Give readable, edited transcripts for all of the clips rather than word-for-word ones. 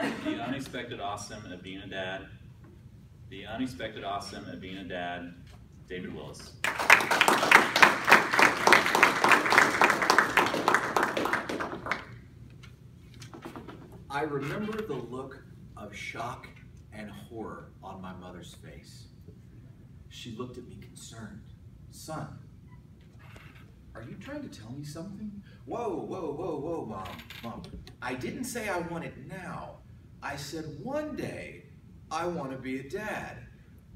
The unexpected awesome of being a dad. The unexpected awesome of being a dad, David Willis. I remember the look of shock and horror on my mother's face. She looked at me concerned. Son, are you trying to tell me something? Whoa, Mom. I didn't say I want it now. I said one day I want to be a dad.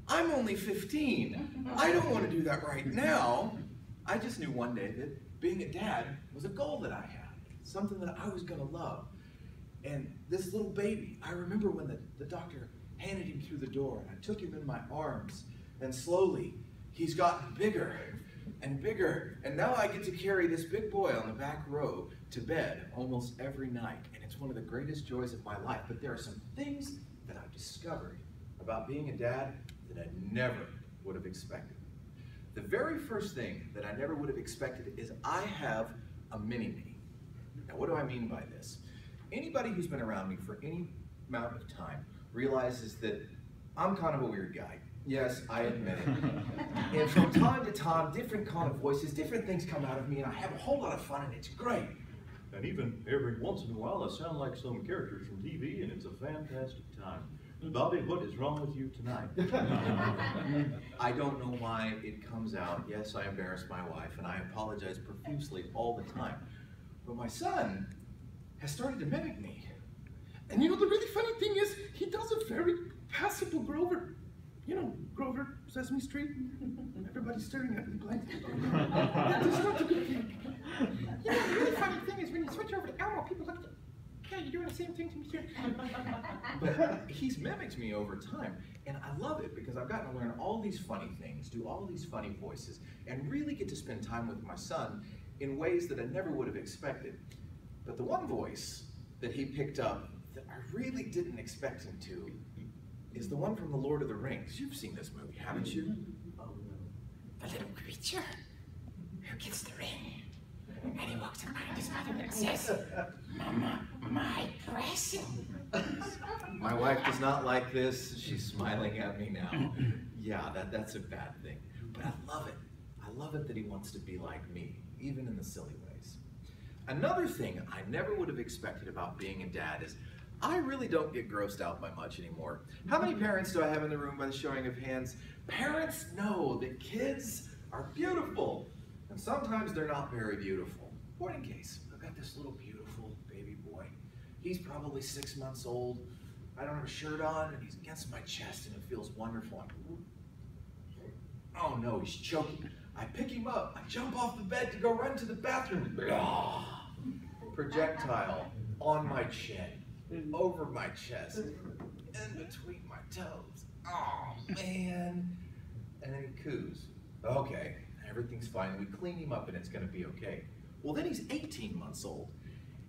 I'm only 15. I don't want to do that right now. I just knew one day that being a dad was a goal that I had, something that I was going to love. And this little baby, I remember when the doctor handed him through the door, and I took him in my arms, and slowly he's gotten bigger and bigger, and now I get to carry this big boy on the back row to bed almost every night, and it's one of the greatest joys of my life. But there are some things that I've discovered about being a dad that I never would have expected. The very first thing that I never would have expected is I have a mini-me. Now, what do I mean by this? Anybody who's been around me for any amount of time realizes that I'm kind of a weird guy. Yes, I admit it. And from time to time, different kind of voices, different things come out of me, and I have a whole lot of fun, and it's great. And even every once in a while, I sound like some characters from TV, and it's a fantastic time. Bobby, what is wrong with you tonight? I don't know why it comes out. Yes, I embarrass my wife, and I apologize profusely all the time. But my son has started to mimic me. And you know, the really funny thing is, he does a very passable Grover. You know, Grover, Sesame Street. Everybody's staring at me blankly. That's not a good thing. You know, the really funny thing is when you switch over to Elmo, people look at you. Yeah, you're doing the same thing to me too. But he's mimicked me over time, and I love it because I've gotten to learn all these funny things, do all these funny voices, and really get to spend time with my son in ways that I never would have expected. But the one voice that he picked up that I really didn't expect him to is the one from The Lord of the Rings. You've seen this movie, haven't you? Oh, no. The little creature who gets the ring, and he walks up behind his mother and says, "Mama, my present." My wife does not like this. She's smiling at me now. Yeah, that's a bad thing. But I love it. I love it that he wants to be like me, even in the silly ways. Another thing I never would have expected about being a dad is I really don't get grossed out by much anymore. How many parents do I have in the room by the showing of hands? Parents know that kids are beautiful, and sometimes they're not very beautiful. Point in case, I've got this little beautiful baby boy. He's probably 6 months old. I don't have a shirt on, and he's against my chest, and it feels wonderful. Oh no, he's choking. I pick him up, I jump off the bed to go run to the bathroom. Projectile on my chin, over my chest, in between my toes. Oh man. And then he coos. Okay, everything's fine. We clean him up and it's gonna be okay. Well, then he's 18 months old,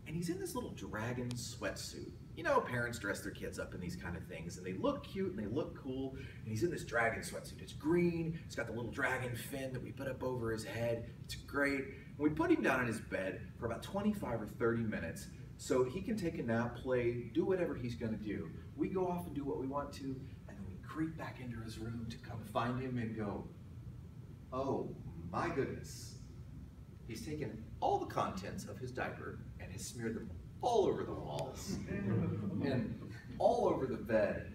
and he's in this little dragon sweatsuit. You know, parents dress their kids up in these kind of things, and they look cute and they look cool, and he's in this dragon sweatsuit. It's green, it's got the little dragon fin that we put up over his head. It's great. And we put him down in his bed for about 25 or 30 minutes so he can take a nap, play, do whatever he's gonna do. We go off and do what we want to, and then we creep back into his room to come find him and go, oh my goodness. He's taken all the contents of his diaper and has smeared them all over the walls, and all over the bed,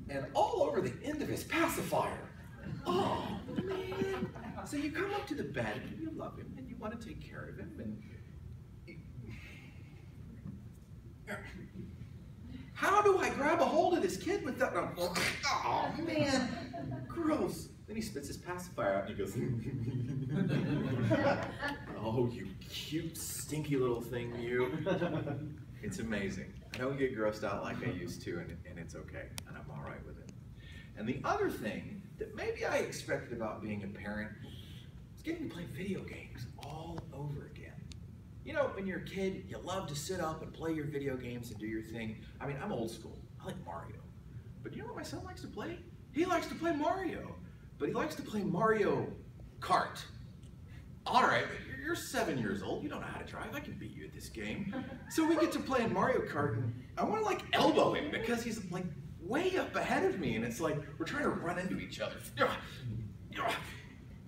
and all over the end of his pacifier. Oh, man. So you come up to the bed, and you love him, and you want to take care of him, and how do I grab a hold of this kid with that? Oh, man, gross. Then he spits his pacifier out and he goes, oh, you cute, stinky little thing, you. It's amazing. I don't get grossed out like I used to, and it's okay, and I'm all right with it. And the other thing that maybe I expected about being a parent is getting to play video games all over again. You know, when you're a kid, you love to sit up and play your video games and do your thing. I mean, I'm old school. I like Mario. But you know what my son likes to play? He likes to play Mario. But he likes to play Mario Kart. all right, you're 7 years old. You don't know how to drive. I can beat you at this game. So we get to play in Mario Kart, and I want to like elbow him because he's like way up ahead of me, and it's like we're trying to run into each other.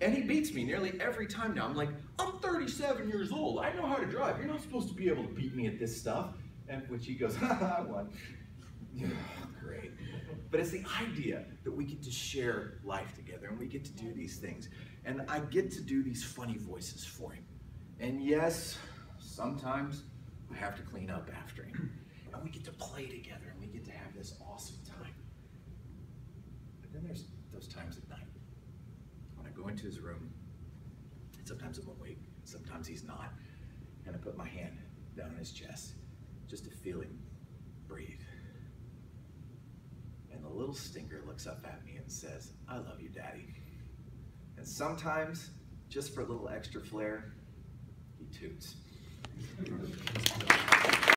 And he beats me nearly every time now. I'm like, I'm 37 years old. I know how to drive. You're not supposed to be able to beat me at this stuff. And which he goes, ha, I won. Great. But it's the idea that we get to share life together and we get to do these things. And I get to do these funny voices for him. And yes, sometimes I have to clean up after him. And we get to play together and we get to have this awesome time. But then there's those times at night when I go into his room, and sometimes I'm awake, sometimes he's not, and I put my hand down on his chest just to feel him breathe. And the little stinker looks up at me and says, I love you, Daddy. And sometimes, just for a little extra flair, he toots.